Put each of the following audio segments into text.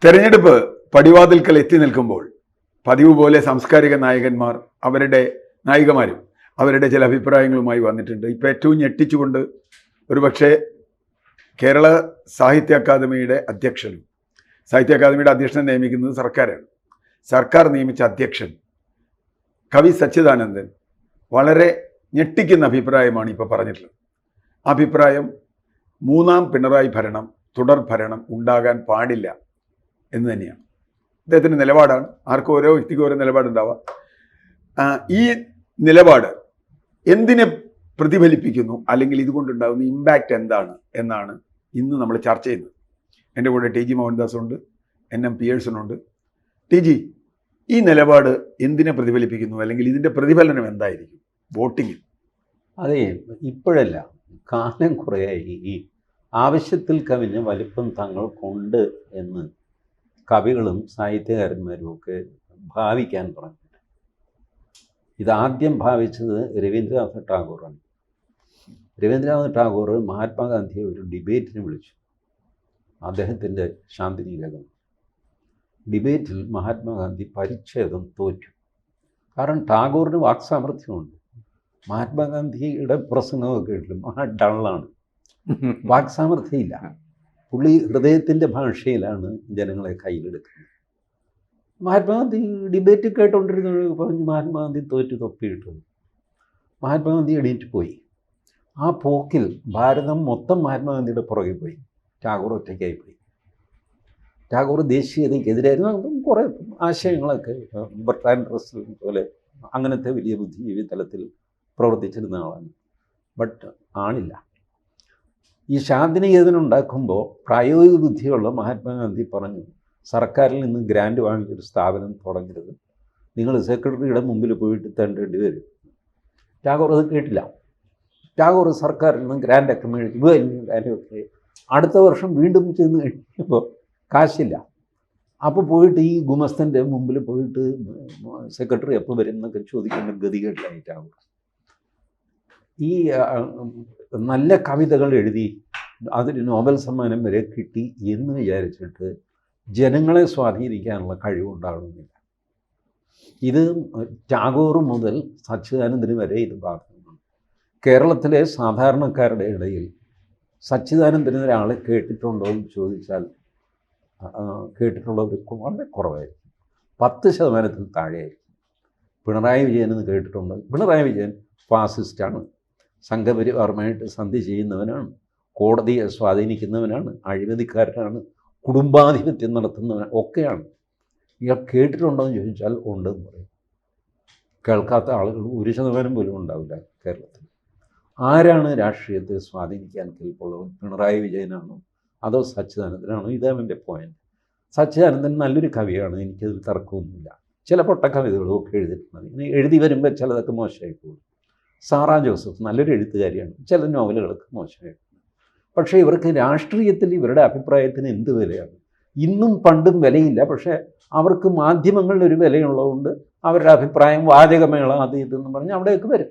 തെരഞ്ഞെടുപ്പ് പടിവാതിൽക്കൽ എത്തി നിൽക്കുമ്പോൾ പതിവ് പോലെ സാംസ്കാരിക നായകന്മാർ നായികമാരും അവരുടെ ചില അഭിപ്രായങ്ങളുമായി വന്നിട്ടുണ്ട്. ഇപ്പം ഏറ്റവും ഞെട്ടിച്ചുകൊണ്ട് ഒരുപക്ഷെ കേരള സാഹിത്യ അക്കാദമിയുടെ അധ്യക്ഷനെ നിയമിക്കുന്നത് സർക്കാരാണ്. സർക്കാർ നിയമിച്ച അധ്യക്ഷൻ കവി സച്ചിദാനന്ദൻ വളരെ ഞെട്ടിക്കുന്ന അഭിപ്രായമാണ് ഇപ്പോൾ പറഞ്ഞിട്ടുള്ളത്. അഭിപ്രായം മൂന്നാം പിണറായി ഭരണം, തുടർ ഭരണം ഉണ്ടാകാൻ പാടില്ല എന്ന് തന്നെയാണ് അദ്ദേഹത്തിൻ്റെ നിലപാടാണ്. ആർക്കും ഓരോ വ്യക്തിക്കും ഓരോ നിലപാടുണ്ടാവാം. ഈ നിലപാട് എന്തിനെ പ്രതിഫലിപ്പിക്കുന്നു, അല്ലെങ്കിൽ ഇതുകൊണ്ടുണ്ടാകുന്ന ഇമ്പാക്റ്റ് എന്താണ് എന്നാണ് ഇന്ന് നമ്മൾ ചർച്ച ചെയ്യുന്നത്. എൻ്റെ കൂടെ ടി ജി മോഹൻദാസുണ്ട്, NM പിയേഴ്സണുണ്ട്. ടി ജി, ഈ നിലപാട് എന്തിനെ പ്രതിഫലിപ്പിക്കുന്നു, അല്ലെങ്കിൽ ഇതിൻ്റെ പ്രതിഫലനം എന്തായിരിക്കും വോട്ടിങ്ങിൽ? അതെ, ഇപ്പോഴല്ല, കാലം കുറേയായി ഈ ആവശ്യത്തിൽ കവിഞ്ഞ വലിപ്പം തങ്ങൾക്കുണ്ട് എന്ന് കവികളും സാഹിത്യകാരന്മാരും ഒക്കെ ഭാവിക്കാൻ തുടങ്ങി. ഇതാദ്യം ഭാവിച്ചത് രവീന്ദ്രനാഥ ടാഗോറാണ്. രവീന്ദ്രനാഥ ടാഗോർ മഹാത്മാഗാന്ധിയെ ഒരു ഡിബേറ്റിന് വിളിച്ചു. അദ്ദേഹത്തിൻ്റെ ശാന്തിനികേതനം ഡിബേറ്റിൽ മഹാത്മാഗാന്ധി പരിച്ഛേദം തോറ്റു. കാരണം ടാഗോറിന് വാക്സാമർഥ്യമുണ്ട്. മഹാത്മാഗാന്ധിയുടെ പ്രസംഗമൊക്കെ കേട്ടിട്ടും ഡള്ളാണ്, വാക്സാമർഥ്യമില്ല. പുള്ളി ഹൃദയത്തിൻ്റെ ഭാഷയിലാണ് ജനങ്ങളെ കയ്യിലെടുക്കുന്നത്. മഹാത്മാഗാന്ധി ഡിബേറ്റ് കേട്ടോണ്ടിരുന്ന പറഞ്ഞു മഹാത്മാഗാന്ധി തോറ്റു തൊപ്പിയിട്ടു. മഹാത്മാഗാന്ധി എണീറ്റ് പോയി. ആ പോക്കിൽ ഭാരതം മൊത്തം മഹാത്മാഗാന്ധിയുടെ പുറകെ പോയി. ടാഗോർ ഒറ്റയ്ക്കായി പോയി. ടാഗോർ ദേശീയതയ്ക്കെതിരായിരുന്നു. കുറേ ആശയങ്ങളൊക്കെ ബർട്രാൻഡ് റസ്സൽ പോലെ അങ്ങനത്തെ വലിയ ബുദ്ധിജീവി തലത്തിൽ പ്രവർത്തിച്ചിരുന്ന ആളാണ്. ബട്ട് ആളില്ല. ഈ ശാന്തിനികേതനം ഉണ്ടാക്കുമ്പോൾ പ്രായോഗിക ബുദ്ധിയുള്ള മഹാത്മാഗാന്ധി പറഞ്ഞു, സർക്കാരിൽ നിന്ന് ഗ്രാൻഡ് വാങ്ങിച്ചൊരു സ്ഥാപനം തുടങ്ങരുത്, നിങ്ങൾ സെക്രട്ടറിയുടെ മുമ്പിൽ പോയിട്ട് തേണ്ടേണ്ടി വരും. ടാഗോർ അത് കേട്ടില്ല. ടാഗോർ സർക്കാരിൽ നിന്ന് ഗ്രാൻഡൊക്കെ മേടിച്ചു. അടുത്ത വർഷം വീണ്ടും ചെന്ന് കഴിയുമ്പോൾ കാശില്ല. അപ്പോൾ പോയിട്ട് ഈ ഗുമസ്തൻ്റെ മുമ്പിൽ പോയിട്ട് സെക്രട്ടറി എപ്പോൾ വരും എന്നൊക്കെ ചോദിക്കേണ്ട ഗതികേട്ടിലായി ടാഗോർ. ഈ നല്ല കവിതകൾ എഴുതി അതിന് നോബൽ സമ്മാനം വരെ കിട്ടി എന്ന് വിചാരിച്ചിട്ട് ജനങ്ങളെ സ്വാധീനിക്കാനുള്ള കഴിവുണ്ടാകുന്നില്ല. ഇത് ടാഗോർ മുതൽ സച്ചിദാനന്ദന് വരെ ഇത് ബാധകമാണ്. കേരളത്തിലെ സാധാരണക്കാരുടെ ഇടയിൽ സച്ചിദാനന്ദന് ഒരാളെ കേട്ടിട്ടുണ്ടോ എന്ന് ചോദിച്ചാൽ കേട്ടിട്ടുള്ളവർ വളരെ കുറവായിരിക്കും. 10% താഴെയായിരിക്കും. പിണറായി വിജയനെന്ന് കേട്ടിട്ടുണ്ട്. പിണറായി വിജയൻ ഫാസിസ്റ്റാണ്, സംഘപരിവാറുമായിട്ട് സന്ധി ചെയ്യുന്നവനാണ്, കോടതിയെ സ്വാധീനിക്കുന്നവനാണ്, അഴിമതിക്കാരനാണ്, കുടുംബാധിപത്യം നടത്തുന്നവൻ ഒക്കെയാണ്. ഇയാൾ കേട്ടിട്ടുണ്ടോ എന്ന് ചോദിച്ചാൽ ഉണ്ടെന്ന് പറയും. കേൾക്കാത്ത ആളുകൾ 1% പോലും ഉണ്ടാവില്ല കേരളത്തിൽ. ആരാണ് രാഷ്ട്രീയത്തെ സ്വാധീനിക്കാൻ കെൽപ്പുള്ളവൻ? പിണറായി വിജയനാണോ അതോ സച്ചിദാനന്ദനാണോ? ഇതാണ് എൻ്റെ പോയിന്റ്. സച്ചിദാനന്ദൻ നല്ലൊരു കവിയാണ്, എനിക്കതിൽ തർക്കമൊന്നുമില്ല. ചില പൊട്ട കവിതകളും ഒക്കെ എഴുതിയിട്ടുണ്ട്. ഇനി എഴുതി വരുമ്പോൾ ചിലതൊക്കെ മോശമായി പോകും. സാറാ ജോസഫ് നല്ലൊരു എഴുത്തുകാരിയാണ്, ചില നോവലുകളൊക്കെ മോശമായി. പക്ഷേ ഇവർക്ക് രാഷ്ട്രീയത്തിൽ ഇവരുടെ അഭിപ്രായത്തിന് എന്ത് വിലയാണ്? ഇന്നും പണ്ടും വിലയില്ല. പക്ഷേ അവർക്ക് മാധ്യമങ്ങളിലൊരു വിലയുള്ളതുകൊണ്ട് അവരുടെ അഭിപ്രായം വാചകമേള അത് ഇതെന്ന് പറഞ്ഞ് അവിടെയൊക്കെ വരും.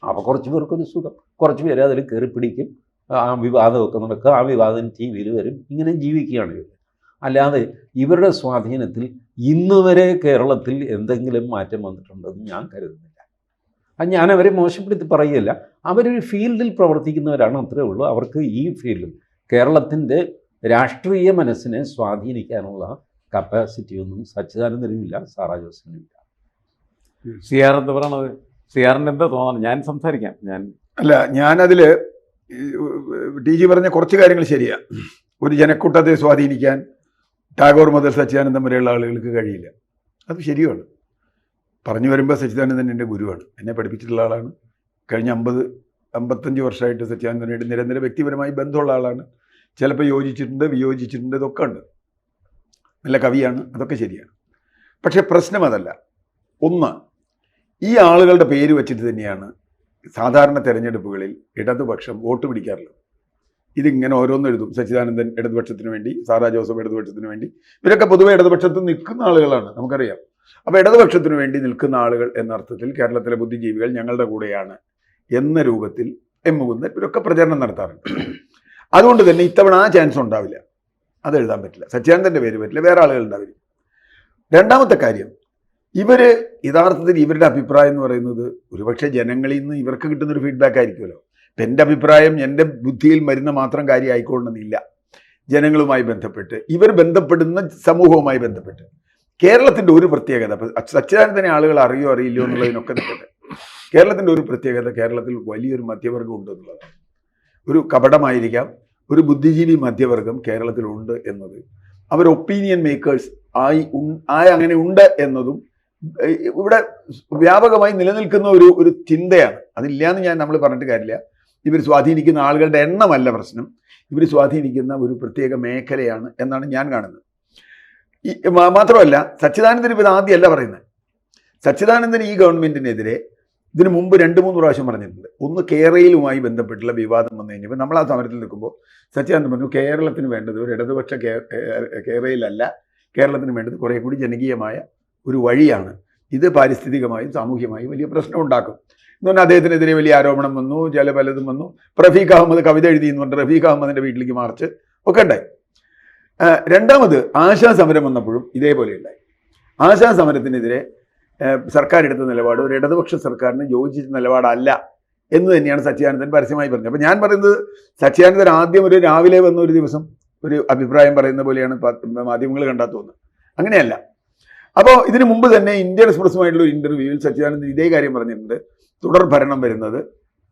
അപ്പോൾ കുറച്ച് പേർക്കൊരു സുഖം, കുറച്ച് പേര് അതിൽ കയറി പിടിക്കും, ആ വിവാദമൊക്കെ നടക്കുക, ആ വിവാദം TV-യിൽ വരും. ഇങ്ങനെ ജീവിക്കുകയാണ് ഇവർ. അല്ലാതെ ഇവരുടെ സ്വാധീനത്തിൽ ഇന്നുവരെ കേരളത്തിൽ എന്തെങ്കിലും മാറ്റം വന്നിട്ടുണ്ടെന്ന് ഞാൻ കരുതുന്നില്ല. അത് ഞാൻ അവരെ മോശപ്പെടുത്തി പറയുകയല്ല. അവരൊരു ഫീൽഡിൽ പ്രവർത്തിക്കുന്നവരാണ്, അത്രേ ഉള്ളൂ. അവർക്ക് ഈ ഫീൽഡിൽ കേരളത്തിൻ്റെ രാഷ്ട്രീയ മനസ്സിനെ സ്വാധീനിക്കാനുള്ള കപ്പാസിറ്റിയൊന്നും സച്ചിദാനന്ദനുമില്ല, സാറാ ജോസഫിനുമില്ല. CR എന്താ പറയണത്? CRന് എന്താ തോന്നണം? ഞാൻ സംസാരിക്കാം. ഞാനതിൽ ടി ജി പറഞ്ഞ കുറച്ച് കാര്യങ്ങൾ ശരിയാണ്. ഒരു ജനക്കൂട്ടത്തെ സ്വാധീനിക്കാൻ ടാഗോർ മുതൽ സച്ചിദാനന്ദൻ വരെയുള്ള ആളുകൾക്ക് കഴിയില്ല. അത് ശരിയാണ്. പറഞ്ഞു വരുമ്പോൾ സച്ചിദാനന്ദൻ എൻ്റെ ഗുരുവാണ്, എന്നെ പഠിപ്പിച്ചിട്ടുള്ള ആളാണ്. കഴിഞ്ഞ 50-55 വർഷമായിട്ട് സച്ചിദാനന്ദനായിട്ട് നിരന്തര വ്യക്തിപരമായി ബന്ധമുള്ള ആളാണ്. ചിലപ്പോൾ യോജിച്ചിട്ടുണ്ട്, വിയോജിച്ചിട്ടുണ്ട്, ഇതൊക്കെ ഉണ്ട്. നല്ല കവിയാണ്, അതൊക്കെ ശരിയാണ്. പക്ഷേ പ്രശ്നം അതല്ല. ഒന്ന്, ഈ ആളുകളുടെ പേര് വച്ചിട്ട് തന്നെയാണ് സാധാരണ തെരഞ്ഞെടുപ്പുകളിൽ ഇടതുപക്ഷം വോട്ട് പിടിക്കാറുള്ളത്. ഇതിങ്ങനെ ഓരോന്നും എഴുതും. സച്ചിദാനന്ദൻ ഇടതുപക്ഷത്തിന് വേണ്ടി, സാറാ ജോസഫ് ഇടതുപക്ഷത്തിന് വേണ്ടി. ഇവരൊക്കെ പൊതുവെ ഇടതുപക്ഷത്ത് നിൽക്കുന്ന ആളുകളാണ്, നമുക്കറിയാം. അപ്പോൾ ഇടതുപക്ഷത്തിന് വേണ്ടി നിൽക്കുന്ന ആളുകൾ എന്ന അർത്ഥത്തിൽ കേരളത്തിലെ ബുദ്ധിജീവികൾ ഞങ്ങളുടെ കൂടെയാണ് എന്ന രൂപത്തിൽ മുകുന്ദൻ ഇവരൊക്കെ പ്രചരണം നടത്താറുണ്ട്. അതുകൊണ്ട് തന്നെ ഇത്തവണ ആ ചാൻസ് ഉണ്ടാവില്ല. അത് എഴുതാൻ പറ്റില്ല. സച്ചിദാനന്ദൻ്റെ പേര് പറ്റില്ല, വേറെ ആളുകളുണ്ടാവും. രണ്ടാമത്തെ കാര്യം, ഇവർ യഥാർത്ഥത്തിൽ ഇവരുടെ അഭിപ്രായം എന്ന് പറയുന്നത് ഒരുപക്ഷെ ജനങ്ങളിൽ നിന്ന് ഇവർക്ക് കിട്ടുന്നൊരു ഫീഡ്ബാക്ക് ആയിരിക്കുമല്ലോ. ഇപ്പം എൻ്റെ അഭിപ്രായം എൻ്റെ ബുദ്ധിയിൽ വരുന്ന മാത്രം കാര്യം ആയിക്കൊള്ളണമെന്നില്ല. ജനങ്ങളുമായി ബന്ധപ്പെട്ട്, ഇവർ ബന്ധപ്പെടുന്ന സമൂഹവുമായി ബന്ധപ്പെട്ട് കേരളത്തിൻ്റെ ഒരു പ്രത്യേകത, ഇപ്പം സച്ചിദാനന്ദനെ ആളുകൾ അറിയോ അറിയില്ലോ എന്നുള്ളതിനൊക്കെ നിൽക്കട്ടെ, കേരളത്തിൻ്റെ ഒരു പ്രത്യേകത, കേരളത്തിൽ വലിയൊരു മധ്യവർഗം ഉണ്ട് എന്നുള്ളതാണ്. ഒരു കപടമായിരിക്കാം, ഒരു ബുദ്ധിജീവി മധ്യവർഗം കേരളത്തിലുണ്ട് എന്നത്, അവർ ഒപ്പീനിയൻ മേക്കേഴ്സ് അങ്ങനെ ഉണ്ട് എന്നതും ഇവിടെ വ്യാപകമായി നിലനിൽക്കുന്ന ഒരു ചിന്തയാണ്. അതില്ലാന്ന് നമ്മൾ പറഞ്ഞിട്ട് കാര്യമില്ല. ഇവർ സ്വാധീനിക്കുന്ന ആളുകളുടെ എണ്ണമല്ല പ്രശ്നം, ഇവർ സ്വാധീനിക്കുന്ന ഒരു പ്രത്യേക മേഖലയാണ് എന്നാണ് ഞാൻ കാണുന്നത്. മാത്രമല്ല, സച്ചിദാനന്ദൻ ഇപ്പം ആദ്യമല്ല പറയുന്നത്. സച്ചിദാനന്ദൻ ഈ ഗവൺമെൻറ്റിനെതിരെ ഇതിനു മുമ്പ് 2-3 പ്രാവശ്യം പറഞ്ഞിട്ടുണ്ട്. ഒന്ന് കേരളയിലുമായി ബന്ധപ്പെട്ടുള്ള വിവാദം വന്നു കഴിഞ്ഞപ്പോൾ നമ്മൾ ആ സമരത്തിൽ നിൽക്കുമ്പോൾ സച്ചിദാനന്ദൻ പറഞ്ഞു, കേരളത്തിന് വേണ്ടത് ഒരു ഇടതുപക്ഷ കേരളയിലല്ല, കേരളത്തിന് വേണ്ടത് കുറേ കൂടി ജനകീയമായ ഒരു വഴിയാണ്. ഇത് പാരിസ്ഥിതികമായും സാമൂഹ്യമായും വലിയ പ്രശ്നം ഉണ്ടാക്കും എന്ന് പറഞ്ഞാൽ അദ്ദേഹത്തിനെതിരെ വലിയ ആരോപണം വന്നു, പലതും വന്നു. റഫീഖ് അഹമ്മദ് കവിത എഴുതി എന്ന് പറഞ്ഞിട്ട് റഫീഖ് അഹമ്മദിൻ്റെ വീട്ടിലേക്ക് മാർച്ച് ഒക്കെ ഉണ്ടായി. രണ്ടാമത് ആശാ സമരം വന്നപ്പോഴും ഇതേപോലെ ഉണ്ടായി. ആശാ സമരത്തിനെതിരെ സർക്കാർ എടുത്ത നിലപാട് ഒരു ഇടതുപക്ഷ സർക്കാരിന് യോജിച്ച നിലപാടല്ല എന്ന് തന്നെയാണ് സച്ചിദാനന്ദൻ പരസ്യമായി പറഞ്ഞത്. അപ്പോൾ ഞാൻ പറയുന്നത്, സച്ചിദാനന്ദൻ ആദ്യം ഒരു രാവിലെ വന്ന ഒരു ദിവസം ഒരു അഭിപ്രായം പറയുന്ന പോലെയാണ് മാധ്യമങ്ങൾ കണ്ടാൽ തോന്നുന്നത്. അങ്ങനെയല്ല. അപ്പോൾ ഇതിനു മുമ്പ് തന്നെ ഇന്ത്യൻ എക്സ്പ്രസുമായിട്ടുള്ള ഒരു ഇൻ്റർവ്യൂവിൽ സച്ചിദാനന്ദൻ ഇതേ കാര്യം പറഞ്ഞിട്ടുണ്ട്. തുടർ ഭരണം വരുന്നത്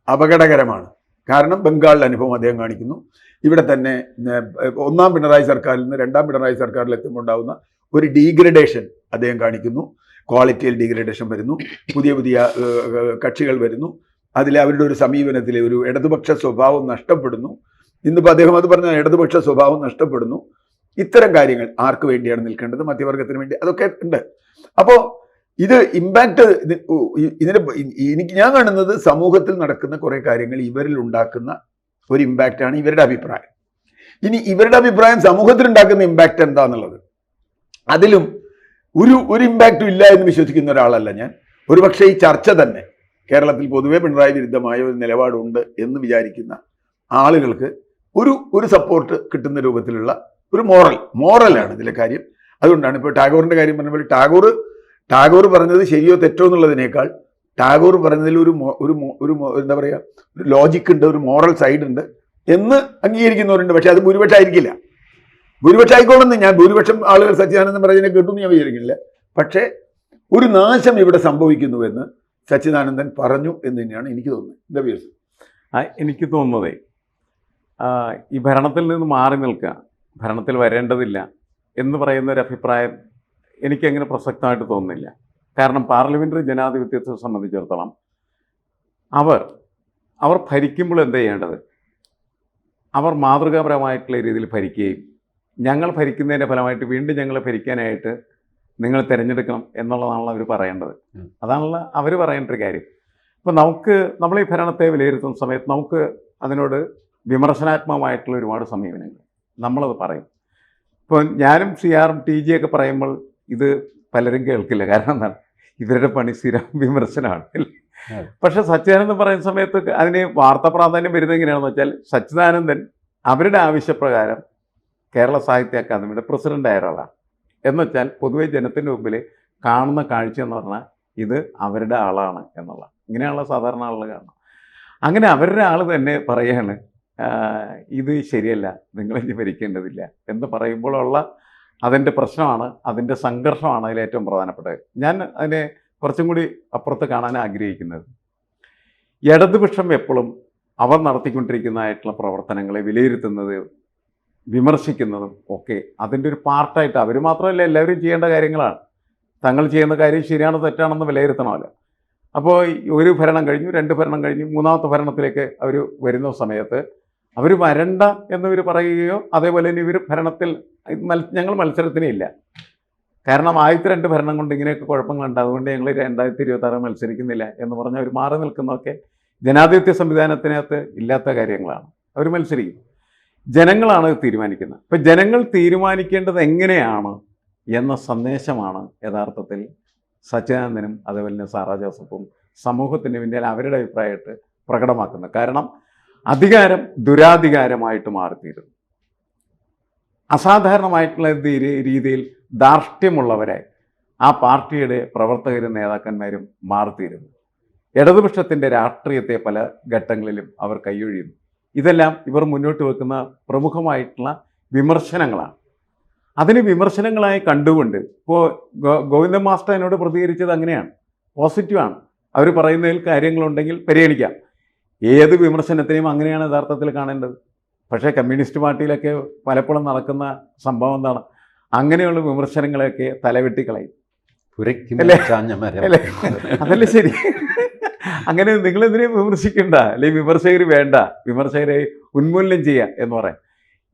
അപകടകരമാണ്. കാരണം ബംഗാളിൽ അനുഭവം അദ്ദേഹം കാണിക്കുന്നു. ഇവിടെ തന്നെ ഒന്നാം പിണറായി സർക്കാരിൽ നിന്ന് 2ാം പിണറായി സർക്കാരിൽ എത്തുമ്പോൾ ഉണ്ടാകുന്ന ഒരു ഡീഗ്രഡേഷൻ അദ്ദേഹം കാണിക്കുന്നു. ക്വാളിറ്റിയിൽ ഡീഗ്രഡേഷൻ വരുന്നു, പുതിയ പുതിയ കക്ഷികൾ വരുന്നു, അതിൽ അവരുടെ ഒരു സമീപനത്തിലെ ഒരു ഇടതുപക്ഷ സ്വഭാവം നഷ്ടപ്പെടുന്നു. ഇന്നിപ്പോൾ അദ്ദേഹം അത് പറഞ്ഞ ഇടതുപക്ഷ സ്വഭാവം നഷ്ടപ്പെടുന്നു. ഇത്തരം കാര്യങ്ങൾ ആർക്ക് വേണ്ടിയാണ് നിൽക്കേണ്ടത്? മധ്യവർഗത്തിന് വേണ്ടി. അതൊക്കെ ഉണ്ട്. അപ്പോൾ ഇത് ഇമ്പാക്റ്റ് ഞാൻ കാണുന്നത് സമൂഹത്തിൽ നടക്കുന്ന കുറേ കാര്യങ്ങൾ ഇവരിൽ ഉണ്ടാക്കുന്ന ഒരു ഇമ്പാക്റ്റാണ് ഇവരുടെ അഭിപ്രായം. ഇനി ഇവരുടെ അഭിപ്രായം സമൂഹത്തിൽ ഉണ്ടാക്കുന്ന ഇമ്പാക്റ്റ് എന്താണെന്നുള്ളത്, അതിലും ഒരു ഇമ്പാക്റ്റും ഇല്ല എന്ന് വിശ്വസിക്കുന്ന ഒരാളല്ല ഞാൻ. ഒരുപക്ഷെ ഈ ചർച്ച തന്നെ കേരളത്തിൽ പൊതുവെ പിണറായി വിരുദ്ധമായ ഒരു നിലപാടുണ്ട് എന്ന് വിചാരിക്കുന്ന ആളുകൾക്ക് ഒരു സപ്പോർട്ട് കിട്ടുന്ന രൂപത്തിലുള്ള ഒരു മോറലാണ് ഇതിലെ കാര്യം. അതുകൊണ്ടാണ് ഇപ്പോൾ ടാഗോറിൻ്റെ കാര്യം പറഞ്ഞപ്പോൾ ടാഗോർ പറഞ്ഞത് ശരിയോ തെറ്റോ എന്നുള്ളതിനേക്കാൾ ടാഗോർ പറഞ്ഞതിൽ ഒരു എന്താ പറയുക, ഒരു ലോജിക്ക് ഉണ്ട്, ഒരു മോറൽ സൈഡ് ഉണ്ട് എന്ന് അംഗീകരിക്കുന്നവരുണ്ട്. പക്ഷെ അത് ഭൂരിപക്ഷം ആയിരിക്കില്ല. ഭൂരിപക്ഷം ആയിക്കോളെന്ന് ഞാൻ ഭൂരിപക്ഷം ആളുകൾ സച്ചിദാനന്ദൻ പറഞ്ഞതിനെ കേട്ടു ഞാൻ വിചാരിക്കില്ല. പക്ഷേ ഒരു നാശം ഇവിടെ സംഭവിക്കുന്നുവെന്ന് സച്ചിദാനന്ദൻ പറഞ്ഞു എന്ന് തന്നെയാണ് എനിക്ക് തോന്നുന്നത്. എന്താ വ്യൂസ്? എനിക്ക് തോന്നുന്നതേ, ഈ ഭരണത്തിൽ നിന്ന് മാറി നിൽക്കുക, ഭരണത്തിൽ വരേണ്ടതില്ല എന്ന് പറയുന്ന ഒരു അഭിപ്രായം എനിക്കങ്ങനെ പ്രസക്തമായിട്ട് തോന്നുന്നില്ല. കാരണം പാർലമെൻ്ററി ജനാധിപത്യത്തെ സംബന്ധിച്ചിടത്തോളം അവർ ഭരിക്കുമ്പോൾ എന്താ ചെയ്യേണ്ടത്? അവർ മാതൃകാപരമായിട്ടുള്ള രീതിയിൽ ഭരിക്കുകയും ഞങ്ങൾ ഭരിക്കുന്നതിൻ്റെ ഫലമായിട്ട് വീണ്ടും ഞങ്ങളെ ഭരിക്കാനായിട്ട് നിങ്ങൾ തിരഞ്ഞെടുക്കണം എന്നുള്ളതാണല്ലോ അവർ പറയേണ്ടത്. അതാണല്ലോ അവർ പറയേണ്ട ഒരു കാര്യം. അപ്പോൾ നമ്മൾ ഈ ഭരണത്തെ വിലയിരുത്തുന്ന സമയത്ത് നമുക്ക് അതിനോട് വിമർശനാത്മകമായിട്ടുള്ള ഒരുപാട് സമീപനങ്ങൾ നമ്മളത് പറയും. ഇപ്പോൾ ഞാനും സിആറും TG ഒക്കെ പറയുമ്പോൾ ഇത് പലരും കേൾക്കില്ല. കാരണം എന്താണ്? ഇവരുടെ പണി സ്ഥിരം വിമർശനമാണ്. പക്ഷെ സച്ചിദാനന്ദൻ പറയുന്ന സമയത്ത് അതിന് വാർത്താ പ്രാധാന്യം വരുന്നത് എങ്ങനെയാണെന്ന് വെച്ചാൽ, സച്ചിദാനന്ദൻ അവരുടെ ആവശ്യപ്രകാരം കേരള സാഹിത്യ അക്കാദമിയുടെ പ്രസിഡൻ്റായ ഒരാളാണ്. എന്നുവെച്ചാൽ പൊതുവെ ജനത്തിൻ്റെ മുമ്പിൽ കാണുന്ന കാഴ്ച എന്ന് പറഞ്ഞാൽ ഇത് അവരുടെ ആളാണ് എന്നുള്ള, ഇങ്ങനെയുള്ള സാധാരണ ആളുകൾ കാണണം. അങ്ങനെ അവരുടെ ആൾ തന്നെ പറയാണ് ഇത് ശരിയല്ല, നിങ്ങളിനി ഭരിക്കേണ്ടതില്ല എന്ന് പറയുമ്പോഴുള്ള അതിൻ്റെ പ്രശ്നമാണ്, അതിൻ്റെ സംഘർഷമാണ് അതിലേറ്റവും പ്രധാനപ്പെട്ടത്. ഞാൻ അതിനെ കുറച്ചും കൂടി അപ്പുറത്ത് കാണാൻ ആഗ്രഹിക്കുന്നത്, ഇടതുപക്ഷം എപ്പോഴും അവർ നടത്തിക്കൊണ്ടിരിക്കുന്നതായിട്ടുള്ള പ്രവർത്തനങ്ങളെ വിലയിരുത്തുന്നത്, വിമർശിക്കുന്നതും ഒക്കെ അതിൻ്റെ ഒരു പാർട്ടായിട്ട് അവർ മാത്രമല്ല എല്ലാവരും ചെയ്യേണ്ട കാര്യങ്ങളാണ്. തങ്ങൾ ചെയ്യുന്ന കാര്യം ശരിയാണോ തെറ്റാണെന്ന് വിലയിരുത്തണമല്ലോ. അപ്പോൾ ഒരു ഭരണം കഴിഞ്ഞു, 2 ഭരണം കഴിഞ്ഞു, 3ാമത്തെ ഭരണത്തിലേക്ക് അവർ വരുന്ന സമയത്ത് അവർ വരണ്ട എന്നിവർ പറയുകയോ അതേപോലെ തന്നെ ഇവർ ഭരണത്തിൽ ഞങ്ങൾ മത്സരത്തിനേ ഇല്ല, കാരണം ആദ്യത്തെ 2 ഭരണം കൊണ്ട് ഇങ്ങനെയൊക്കെ കുഴപ്പങ്ങളുണ്ട്, അതുകൊണ്ട് ഞങ്ങൾ 2026 മത്സരിക്കുന്നില്ല എന്ന് പറഞ്ഞ് അവർ മാറി നിൽക്കുന്നതൊക്കെ ജനാധിപത്യ സംവിധാനത്തിനകത്ത് ഇല്ലാത്ത കാര്യങ്ങളാണ്. അവർ മത്സരിക്കും, ജനങ്ങളാണ് തീരുമാനിക്കുന്നത്. അപ്പം ജനങ്ങൾ തീരുമാനിക്കേണ്ടത് എങ്ങനെയാണ് എന്ന സന്ദേശമാണ് യഥാർത്ഥത്തിൽ സച്ചിദാനന്ദനും അതേപോലെ തന്നെ സാറാ ജോസഫും സമൂഹത്തിന് പിന്നിൽ അവരുടെ അഭിപ്രായമായിട്ട് പ്രകടമാക്കുന്നത്. കാരണം അധികാരം ദുരാധികാരമായിട്ട് മാറിത്തീരുന്നു. അസാധാരണമായിട്ടുള്ള രീതിയിൽ ധാർഷ്ട്യമുള്ളവരെ ആ പാർട്ടിയുടെ പ്രവർത്തകരും നേതാക്കന്മാരും മാറിത്തീരുന്നു. ഇടതുപക്ഷത്തിൻ്റെ രാഷ്ട്രീയത്തെ പല ഘട്ടങ്ങളിലും അവർ കൈയൊഴിയുന്നു. ഇതെല്ലാം ഇവർ മുന്നോട്ട് വെക്കുന്ന പ്രമുഖമായിട്ടുള്ള വിമർശനങ്ങളാണ്. അതിന് വിമർശനങ്ങളായി കണ്ടുകൊണ്ട് ഇപ്പോൾ ഗോവിന്ദൻ മാസ്റ്റർ എന്നോട് പ്രതികരിച്ചത് അങ്ങനെയാണ്, പോസിറ്റീവാണ്. അവർ പറയുന്നതിൽ കാര്യങ്ങളുണ്ടെങ്കിൽ പരിഗണിക്കാം. ഏത് വിമർശനത്തെയും അങ്ങനെയാണ് യഥാർത്ഥത്തിൽ കാണേണ്ടത്. പക്ഷേ കമ്മ്യൂണിസ്റ്റ് പാർട്ടിയിലൊക്കെ പലപ്പോഴും നടക്കുന്ന സംഭവം എന്താണ്, അങ്ങനെയുള്ള വിമർശനങ്ങളെയൊക്കെ തലവെട്ടിക്കളയും. അല്ലേ? അതല്ലേ ശരി? അങ്ങനെ നിങ്ങളെന്തിനേയും വിമർശിക്കണ്ട, അല്ലെങ്കിൽ വിമർശകർ വേണ്ട, വിമർശകരെ ഉന്മൂലനം ചെയ്യുക എന്ന് പറയാം.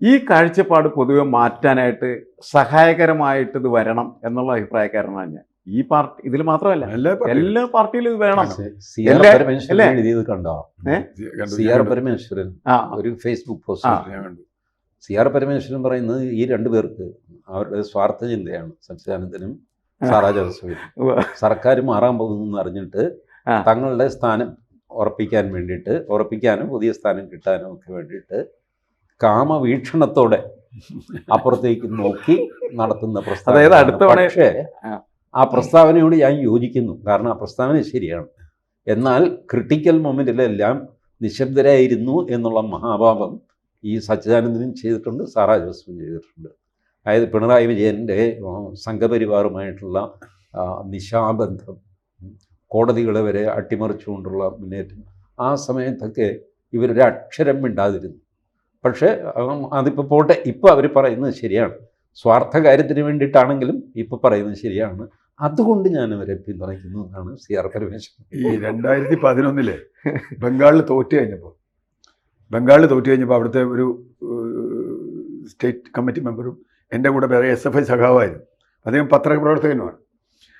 ഈ കാഴ്ചപ്പാട് പൊതുവെ മാറ്റാനായിട്ട് സഹായകരമായിട്ട് ഇത് വരണം എന്നുള്ള അഭിപ്രായക്കാരനാണ് ഞാൻ. ഈ പാർട്ടി ഇതിൽ മാത്രമല്ല, എല്ലാ പാർട്ടിയിലും ഇത് വേണം. കണ്ടോ CR പരമേശ്വരൻ ഒരു ഫേസ്ബുക്ക് പോസ്റ്റ് CR പരമേശ്വരൻ പറയുന്നത് ഈ രണ്ടുപേർക്ക് അവരുടെ സ്വാർത്ഥ ചിന്തയാണ്. സച്ചിദാനന്ദനും സാറാ ജോസഫിനും സർക്കാർ മാറാൻ പോകുന്നു അറിഞ്ഞിട്ട് തങ്ങളുടെ സ്ഥാനം ഉറപ്പിക്കാനും പുതിയ സ്ഥാനം കിട്ടാനും ഒക്കെ വേണ്ടിയിട്ട് കാമവീക്ഷണത്തോടെ അപ്പുറത്തേക്ക് നോക്കി നടത്തുന്ന പ്രസ്താവന. പക്ഷേ ആ പ്രസ്താവനയോട് ഞാൻ യോജിക്കുന്നു. കാരണം ആ പ്രസ്താവന ശരിയാണ്. എന്നാൽ ക്രിട്ടിക്കൽ മൊമെൻറ്റിലെല്ലാം നിശബ്ദരായിരുന്നു എന്നുള്ള മഹാഭാവം ഈ സച്ചിദാനന്ദനും ചെയ്തിട്ടുണ്ട്, സാറാ ജോസഫും ചെയ്തിട്ടുണ്ട്. അതായത് പിണറായി വിജയൻ്റെ സംഘപരിവാറുമായിട്ടുള്ള നിശാബന്ധം, കോടതികളെ വരെ അട്ടിമറിച്ചുകൊണ്ടുള്ള മുന്നേറ്റം, ആ സമയത്തൊക്കെ ഇവരൊരു അക്ഷരം മിണ്ടാതിരുന്നു. പക്ഷേ അതിപ്പോൾ പോട്ടെ, ഇപ്പോൾ അവർ പറയുന്നത് ശരിയാണ്. സ്വാർത്ഥ കാര്യത്തിന് വേണ്ടിയിട്ടാണെങ്കിലും ഇപ്പോൾ പറയുന്നത് ശരിയാണ്. അതുകൊണ്ട് ഞാൻ അവരെ പിന്തുണയ്ക്കുന്നു എന്നാണ് CR പരമേശ്വരൻ. ഈ 2011 ബംഗാളിൽ തോറ്റു കഴിഞ്ഞപ്പോൾ അവിടുത്തെ ഒരു സ്റ്റേറ്റ് കമ്മിറ്റി മെമ്പറും എൻ്റെ കൂടെ വേറെ SFI സഖാവായിരുന്നു, അദ്ദേഹം പത്രപ്രവർത്തകനുമാണ്.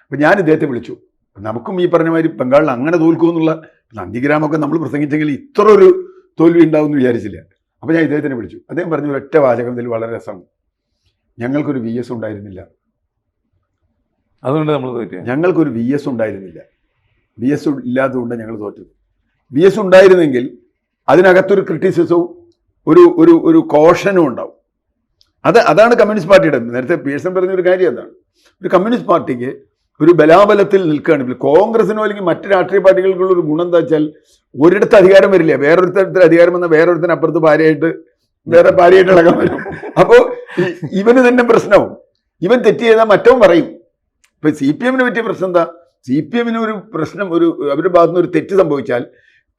അപ്പോൾ ഞാൻ ഇദ്ദേഹത്തെ വിളിച്ചു. നമുക്കും ഈ പറഞ്ഞ മാതിരി ബംഗാളിൽ അങ്ങനെ തോൽക്കുമെന്നുള്ള, നന്ദിഗ്രാമൊക്കെ നമ്മൾ പ്രസംഗിച്ചെങ്കിൽ ഇത്ര ഒരു തോൽവി ഉണ്ടാവുമെന്ന് വിചാരിച്ചില്ല. അപ്പോൾ ഞാൻ ഇദ്ദേഹത്തിനെ വിളിച്ചു. അദ്ദേഹം പറഞ്ഞു ഒരൊറ്റ വാചകത്തിൽ വളരെ രസമാണ്, ഞങ്ങൾക്കൊരു VS ഉണ്ടായിരുന്നില്ല, അതുകൊണ്ട് നമ്മൾ തോറ്റു. ഞങ്ങൾക്കൊരു VS ഉണ്ടായിരുന്നില്ല, VS ഇല്ലാത്തതുകൊണ്ട് ഞങ്ങൾ തോറ്റത്. VS ഉണ്ടായിരുന്നെങ്കിൽ അതിനകത്തൊരു ക്രിറ്റിസിസവും ഒരു കോഷനും ഉണ്ടാവും. അതാണ് കമ്മ്യൂണിസ്റ്റ് പാർട്ടിയുടെ, നേരത്തെ പിയേഴ്സൺ പറഞ്ഞൊരു കാര്യം അതാണ്. ഒരു കമ്മ്യൂണിസ്റ്റ് പാർട്ടിക്ക് ഒരു ബലാബലത്തിൽ നിൽക്കുകയാണ്. കോൺഗ്രസിനോ അല്ലെങ്കിൽ മറ്റ് രാഷ്ട്രീയ പാർട്ടികൾക്കുള്ള ഒരു ഗുണം എന്താ വെച്ചാൽ, ഒരിടത്ത് അധികാരം വരില്ല, വേറൊരുത്തരത്തിൽ അധികാരം വന്നാൽ വേറൊരുത്തിന് അപ്പുറത്ത് വേറെ ഭാര്യയായിട്ട് ഇളകാൻ വരും. അപ്പോൾ ഇവന് തന്നെ പ്രശ്നവും, ഇവൻ തെറ്റ് ചെയ്താൽ മറ്റവും പറയും. ഇപ്പം CPM-ന് പറ്റിയ പ്രശ്നം എന്താ, CPM-ന് ഒരു പ്രശ്നം, അവരുടെ ഭാഗത്തുനിന്ന് ഒരു തെറ്റ് സംഭവിച്ചാൽ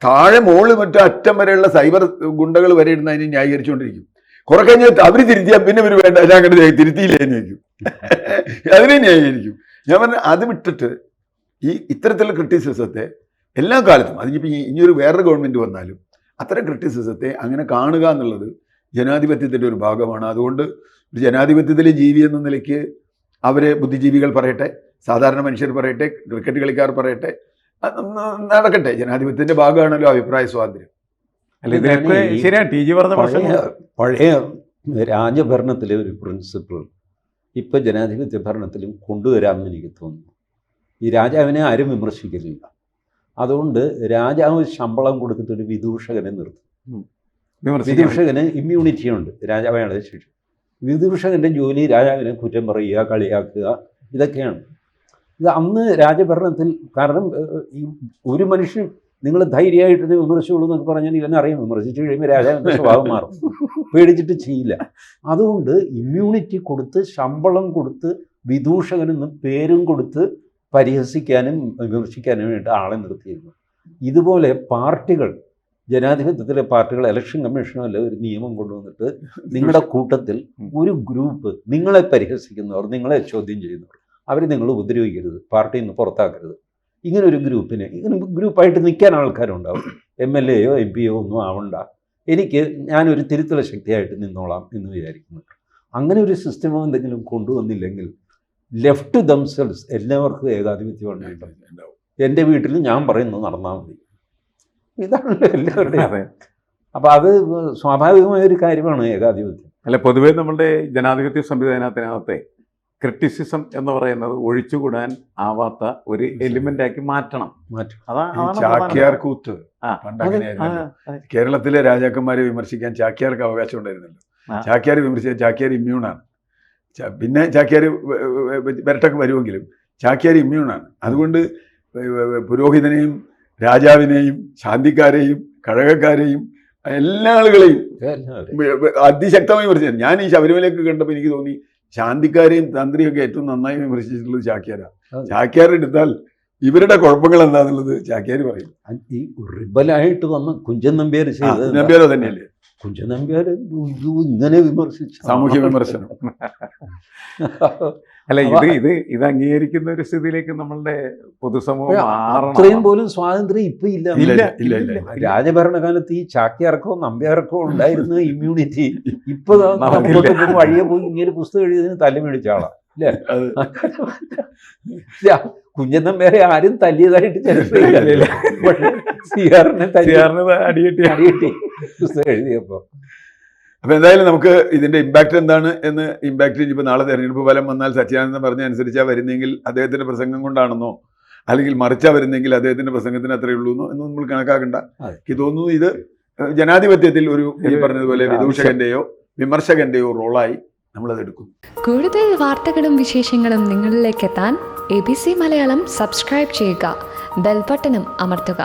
താഴെ മോള് മറ്റോ അറ്റം വരെയുള്ള സൈബർ ഗുണ്ടകൾ വരെ ഇരുന്ന് അതിനെ ന്യായീകരിച്ചുകൊണ്ടിരിക്കും. കുറെ കഴിഞ്ഞാൽ അവർ തിരുത്തിയാൽ പിന്നെ ഇവർ വേണ്ട, ഞാൻ അങ്ങനെ തിരുത്തിയില്ലേ എന്ന് ചോദിക്കും, അതിനെ ന്യായീകരിക്കും. ഞാൻ പറഞ്ഞ അത് വിട്ടിട്ട് ഇത്തരത്തിലുള്ള ക്രിറ്റിസിസത്തെ എല്ലാ കാലത്തും, അതിനിപ്പോൾ ഇനിയൊരു വേറൊരു ഗവൺമെൻറ് വന്നാലും അത്തരം ക്രിറ്റിസിസത്തെ അങ്ങനെ കാണുക എന്നുള്ളത് ജനാധിപത്യത്തിൻ്റെ ഒരു ഭാഗമാണ്. അതുകൊണ്ട് ഒരു ജനാധിപത്യത്തിലെ ജീവി എന്ന നിലയ്ക്ക് അവർ ബുദ്ധിജീവികൾ പറയട്ടെ, സാധാരണ മനുഷ്യർ പറയട്ടെ, ക്രിക്കറ്റ് കളിക്കാർ പറയട്ടെ, നടക്കട്ടെ. ജനാധിപത്യത്തിൻ്റെ ഭാഗമാണല്ലോ അഭിപ്രായ സ്വാതന്ത്ര്യം. ശരിയാണ് TG പറഞ്ഞ പഴയ രാജഭരണത്തിലെ ഒരു പ്രിൻസിപ്പിൾ ഇപ്പോൾ ജനാധിപത്യ ഭരണത്തിലും കൊണ്ടുവരാമെന്ന് എനിക്ക് തോന്നുന്നു. ഈ രാജാവിനെ ആരും വിമർശിക്കലില്ല. അതുകൊണ്ട് രാജാവ് ശമ്പളം കൊടുത്തിട്ട് ഒരു വിദൂഷകനെ നിർത്തും. വിദൂഷകന് ഇമ്മ്യൂണിറ്റി ഉണ്ട്, രാജാവ് അയാളെ ശിക്ഷ. വിദൂഷകൻ്റെ ജോലി രാജാവിനെ കുറ്റം പറയുക, കളിയാക്കുക, ഇതൊക്കെയാണ്. ഇത് അന്ന് രാജഭരണത്തിൽ, കാരണം ഈ ഒരു മനുഷ്യൻ നിങ്ങൾ ധൈര്യമായിട്ട് വിമർശിച്ചുള്ളൂ എന്നൊക്കെ പറഞ്ഞാൽ ഇവനറിയാം, വിമർശിച്ച് കഴിയുമ്പോൾ രാജാവിൻ്റെ സ്വഭാവം മാറും, പേടിച്ചിട്ട് ചെയ്യില്ല. അതുകൊണ്ട് ഇമ്മ്യൂണിറ്റി കൊടുത്ത്, ശമ്പളം കൊടുത്ത്, വിദൂഷകനെന്ന് പേരും കൊടുത്ത് പരിഹസിക്കാനും വിമർശിക്കാനും വേണ്ടി ആളെ നിർത്തിയിരുന്നു. ഇതുപോലെ പാർട്ടികൾ, ജനാധിപത്യത്തിലെ പാർട്ടികൾ, ഇലക്ഷൻ കമ്മീഷനല്ല ഒരു നിയമം കൊണ്ടുവന്നിട്ട് നിങ്ങളുടെ കൂട്ടത്തിൽ ഒരു ഗ്രൂപ്പ് നിങ്ങളെ പരിഹസിക്കുന്നവർ, നിങ്ങളെ ചോദ്യം ചെയ്യുന്നവർ, അവർ നിങ്ങൾ ഉപദ്രവിക്കരുത്, പാർട്ടിയിൽ നിന്ന് പുറത്താക്കരുത്. ഇങ്ങനെ ഒരു ഗ്രൂപ്പിന്, ഇങ്ങനെ ഗ്രൂപ്പായിട്ട് നിൽക്കാൻ ആൾക്കാരുണ്ടാവും. MLA-യോ MP-യോ ഒന്നും ആവണ്ട, ഞാനൊരു തിരുത്തല ശക്തിയായിട്ട് നിന്നോളാം എന്ന് വിചാരിക്കുന്നു. അങ്ങനെ ഒരു സിസ്റ്റമോ എന്തെങ്കിലും കൊണ്ടുവന്നില്ലെങ്കിൽ ലെഫ്റ്റ് ദംസെൽസ് എല്ലാവർക്കും ഏകാധിപത്യമാണ് ഉണ്ടാവും. എൻ്റെ വീട്ടിൽ ഞാൻ പറയുന്നത് നടന്നാൽ മതി, ഇതാണല്ലോ എല്ലാവരുടെയും. അപ്പോൾ അത് സ്വാഭാവികമായൊരു കാര്യമാണ് ഏകാധിപത്യം. അല്ല, പൊതുവേ നമ്മളുടെ ജനാധിപത്യ സംവിധാനത്തിനകത്തെ ക്രിറ്റിസിസം എന്ന് പറയുന്നത് ഒഴിച്ചുകൂടാൻ ആവാത്ത ഒരു എലിമെന്റാക്കി മാറ്റണം. ചാക്യാർ കൂത്ത് പണ്ടങ്ങനെയായിരുന്നു. കേരളത്തിലെ രാജാക്കന്മാരെ വിമർശിക്കാൻ ചാക്യാർക്ക് അവകാശം ഉണ്ടായിരുന്നല്ലോ. ചാക്യാർ വിമർശിച്ച ചാക്യാർ ഇമ്മ്യൂണാണ്. പിന്നെ ചാക്യാർ വരട്ടൊക്കെ വരുമെങ്കിലും ചാക്യാർ ഇമ്മ്യൂണാണ്. അതുകൊണ്ട് പുരോഹിതനെയും രാജാവിനെയും ശാന്തിക്കാരെയും കഴകക്കാരെയും എല്ലാ ആളുകളെയും അതിശക്തമായി വിമർശിച്ചു. ഞാൻ ഈ ശബരിമലയൊക്കെ കണ്ടപ്പോൾ എനിക്ക് തോന്നി ശാന്തിക്കാരെയും തന്ത്രിയൊക്കെ ഏറ്റവും നന്നായി വിമർശിച്ചിട്ടുള്ളത് ചാക്യാരാണ്. ചാക്യാർ എടുത്താൽ ഇവരുടെ കുഴപ്പങ്ങൾ എന്താണെന്നുള്ളത് ചാക്യാർ പറയും. ഈ റിബലായിട്ട് വന്ന കുഞ്ചൻ നമ്പ്യാർ നമ്പ്യാരോ തന്നെയല്ലേ? കുഞ്ചൻ നമ്പ്യാർ ഇങ്ങനെ വിമർശിച്ചു, സാമൂഹ്യ വിമർശനം. അല്ല, ഇത് അംഗീകരിക്കുന്ന ഒരു സ്ഥിതിയിലേക്ക് നമ്മളുടെ പൊതുസമൂഹം അത്രയും പോലും സ്വാതന്ത്ര്യം ഇപ്പൊ ഇല്ല. ഇല്ല. രാജഭരണകാലത്ത് ഈ ചാക്യാർക്കോ നമ്പ്യാർക്കോ ഉണ്ടായിരുന്ന ഇമ്മ്യൂണിറ്റി ഇപ്പൊ വഴിയെ പോയി ഇങ്ങനെ പുസ്തകം എഴുതിയതിന് തല്ലി മേടിച്ച ആളാ അല്ലേ? കുഞ്ഞൻ നമ്പ്യാരെ ആരും തല്ലിയതായിട്ട് ചരിത്രമില്ല. അടിയെട്ടി പുസ്തകം എഴുതിയപ്പോ. അപ്പോൾ എന്തായാലും നമുക്ക് ഇതിൻ്റെ ഇമ്പാക്റ്റ് എന്താണ് എന്ന് ഇമ്പാക്റ്റ് ഇനിയിപ്പോൾ നാളെ തെരഞ്ഞെടുപ്പ് ഫലം വന്നാൽ സച്ചിദാനന്ദൻ പറഞ്ഞ അനുസരിച്ചാണ് വരുന്നെങ്കിൽ അദ്ദേഹത്തിൻ്റെ പ്രസംഗം കൊണ്ടാണെന്നോ അല്ലെങ്കിൽ മറിച്ചാ വരുന്നെങ്കിൽ അദ്ദേഹത്തിൻ്റെ പ്രസംഗത്തിന് അത്രയേ ഉള്ളൂ എന്ന് നമ്മൾ കണക്കാക്കണ്ട. എനിക്ക് തോന്നുന്നു ഇത് ജനാധിപത്യത്തിൽ ഒരു ഈ പറഞ്ഞതുപോലെ വിദൂഷകന്റെയോ വിമർശകന്റെയോ റോളായി നമ്മളത് എടുക്കും. കൂടുതൽ വാർത്തകളും വിശേഷങ്ങളും നിങ്ങളിലേക്ക് എത്താൻ ABC മലയാളം സബ്സ്ക്രൈബ് ചെയ്യുക, ബെൽ ബട്ടണും അമർത്തുക.